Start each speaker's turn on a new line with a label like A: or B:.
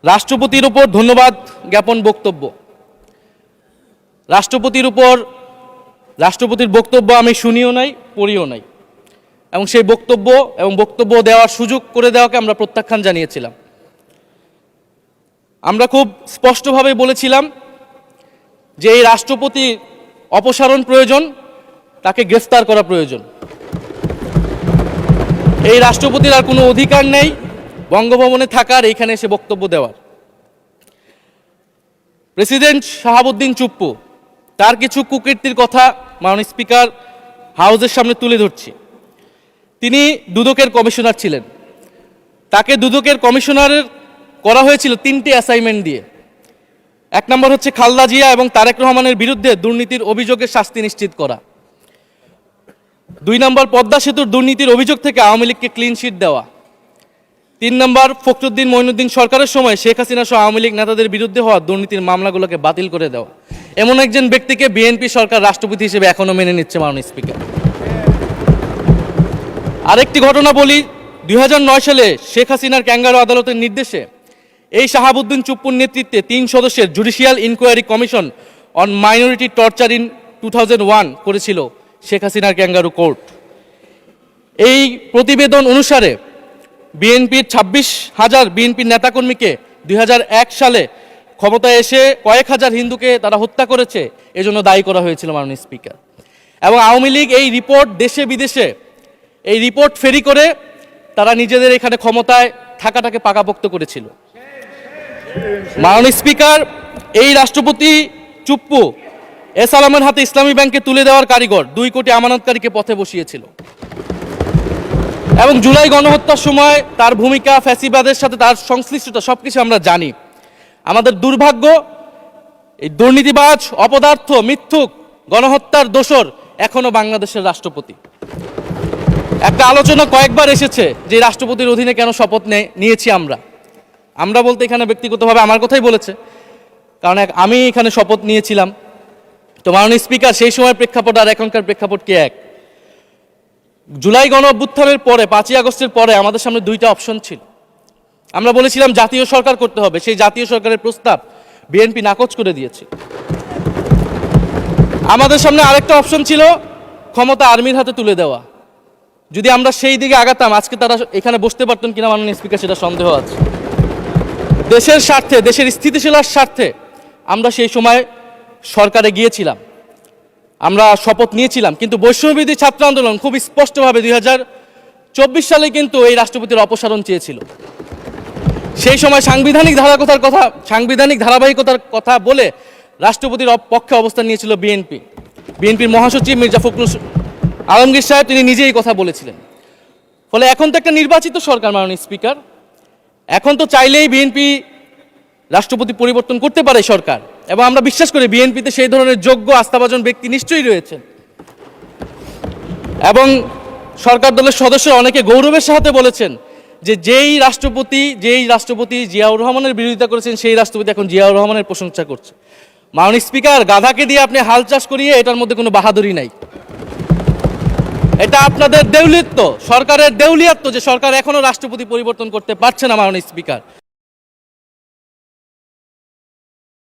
A: রাষ্ট্রপতির উপর ধন্যবাদ জ্ঞাপন বক্তব্য। রাষ্ট্রপতির বক্তব্য আমি শুনিও নাই, পড়িও নাই, এবং সেই বক্তব্য দেওয়ার সুযোগ করে দেওয়াকে আমরা প্রত্যাখ্যান জানিয়েছিলাম। আমরা খুব স্পষ্টভাবে বলেছিলাম যে এই রাষ্ট্রপতির অপসারণ প্রয়োজন, তাকে গ্রেফতার করা প্রয়োজন। এই রাষ্ট্রপতির আর কোনো অধিকার নেই বঙ্গভবনে থাকার, এইখানে এসে বক্তব্য দেওয়ার। প্রেসিডেন্ট শাহাবুদ্দিন চুপ্পু, তার কিছু কুকীর্তির কথা মাননীয় স্পিকার হাউসের সামনে তুলে ধরছি। তিনি দুদকের কমিশনার ছিলেন। তাকে দুদকের কমিশনারের করা হয়েছিল 3টি অ্যাসাইনমেন্ট দিয়ে। 1 নম্বর হচ্ছে খালেদা জিয়া এবং তারেক রহমানের বিরুদ্ধে দুর্নীতির অভিযোগের শাস্তি নিশ্চিত করা। 2 নম্বর পদ্মা সেতুর দুর্নীতির অভিযোগ থেকে আওয়ামী লীগকে ক্লিন শিট দেওয়া। 3 নম্বর ফখরুদ্দিন মঈনুদ্দিন সরকারের সময় শেখ হাসিনা সহ আওয়ামী লীগ নেতাদের বিরুদ্ধে হওয়া দুর্নীতির মামলাগুলোকে বাতিল করে দেওয়া। এমন একজন ব্যক্তিকে বিএনপি সরকার রাষ্ট্রপতি হিসেবে এখনো মেনে নিচ্ছে মাননীয় স্পিকার। আরেকটি ঘটনা বলি, 2009 সালে শেখ হাসিনার ক্যাঙ্গারু আদালতের নির্দেশে এই শাহাবুদ্দিন চুপ্পুর নেতৃত্বে 3 সদস্যের judicial inquiry commission on minority torture in 2001 করেছিল শেখ হাসিনার ক্যাঙ্গারু কোর্ট। এই প্রতিবেদন অনুসারে বিএনপির 26,000 বিএনপির নেতাকর্মীকে 2001 সালে ক্ষমতায় এসে কয়েক হাজার হিন্দুকে তারা হত্যা করেছে, এজন্য দায়ী করা হয়েছিল মাননীয় স্পিকার। এবং আওয়ামী লীগ এই রিপোর্ট দেশে বিদেশে এই রিপোর্ট ফেরি করে তারা নিজেদের এখানে ক্ষমতায় থাকাটাকে পাকাপোক্ত করেছিল। মাননীয় স্পিকার, এই রাষ্ট্রপতি চুপ্পু এস আলমের হাতে ইসলামী ব্যাংকে তুলে দেওয়ার কারিগর, 2 কোটি আমানতকারীকে পথে বসিয়েছিল। এবং জুলাই গণহত্যার সময় তার ভূমিকা, ফ্যাসিবাদের সাথে তার সংশ্লিষ্টতা সবকিছু আমরা জানি। আমাদের দুর্ভাগ্য, এই দুর্নীতিবাজ, অপদার্থ, মিথ্যুক, গণহত্যার দোসর এখনো বাংলাদেশের রাষ্ট্রপতি। একটা আলোচনা কয়েকবার এসেছে যে রাষ্ট্রপতির অধীনে কেন শপথ নিয়েছি আমরা বলতে এখানে ব্যক্তিগতভাবে আমার কথাই বলেছে, কারণ আমি এখানে শপথ নিয়েছিলাম। তো মাননীয় স্পিকার, সেই সময়ের প্রেক্ষাপট আর এখনকার প্রেক্ষাপট কি এক? জুলাই গণ অভ্যুত্থানের পরে 5ই আগস্টের পরে আমাদের সামনে 2টা অপশন ছিল। আমরা বলেছিলাম জাতীয় সরকার করতে হবে, সেই জাতীয় সরকারের প্রস্তাব বিএনপি নাকচ করে দিয়েছে। আমাদের সামনে আরেকটা অপশন ছিল ক্ষমতা আর্মির হাতে তুলে দেওয়া। যদি আমরা সেই দিকে আগাতাম, আজকে তারা এখানে বসতে পারতেন কিনা মাননীয় স্পিকার, সেটা সন্দেহ আছে। দেশের স্বার্থে, দেশের স্থিতিশীলতার স্বার্থে আমরা সেই সময় সরকারে গিয়েছিলাম, আমরা শপথ নিয়েছিলাম। কিন্তু বৈষম্যবিরোধী ছাত্র আন্দোলন খুব স্পষ্টভাবে 2024 সালে কিন্তু এই রাষ্ট্রপতির অপসারণ চেয়েছিল। সেই সময় সাংবিধানিক ধারাবাহিকতার কথা বলে রাষ্ট্রপতির পক্ষে অবস্থান নিয়েছিল বিএনপির মহাসচিব মির্জা ফখরুল আলমগীর সাহেব, তিনি নিজেই কথা বলেছিলেন। ফলে এখন তো একটা নির্বাচিত সরকার মাননীয় স্পিকার, এখন তো চাইলেই বিএনপি রাষ্ট্রপতি পরিবর্তন করতে পারে সরকার, এবং আমরা বিশ্বাস করি বিএনপিতে সেই ধরনের যোগ্য আস্থাভাজন ব্যক্তি নিশ্চয়ই রয়েছেন। এবং সরকার দলের সদস্যরা অনেকে গৌরবের সাথে বলেছেন যে যেই রাষ্ট্রপতি জিয়াউর রহমানের বিরোধিতা করেছেন, সেই রাষ্ট্রপতি এখন জিয়াউর রহমানের প্রশংসা করছে। মাননীয় স্পিকার, গাধাকে দিয়ে আপনি হাল চাষ করিয়ে এটার মধ্যে কোনো বাহাদুরি নাই। এটা আপনাদের দেউলিয়ত্ব, সরকারের দেউলিয়াত্ব যে সরকার এখনো রাষ্ট্রপতি পরিবর্তন করতে পারছে না মাননীয় স্পিকার।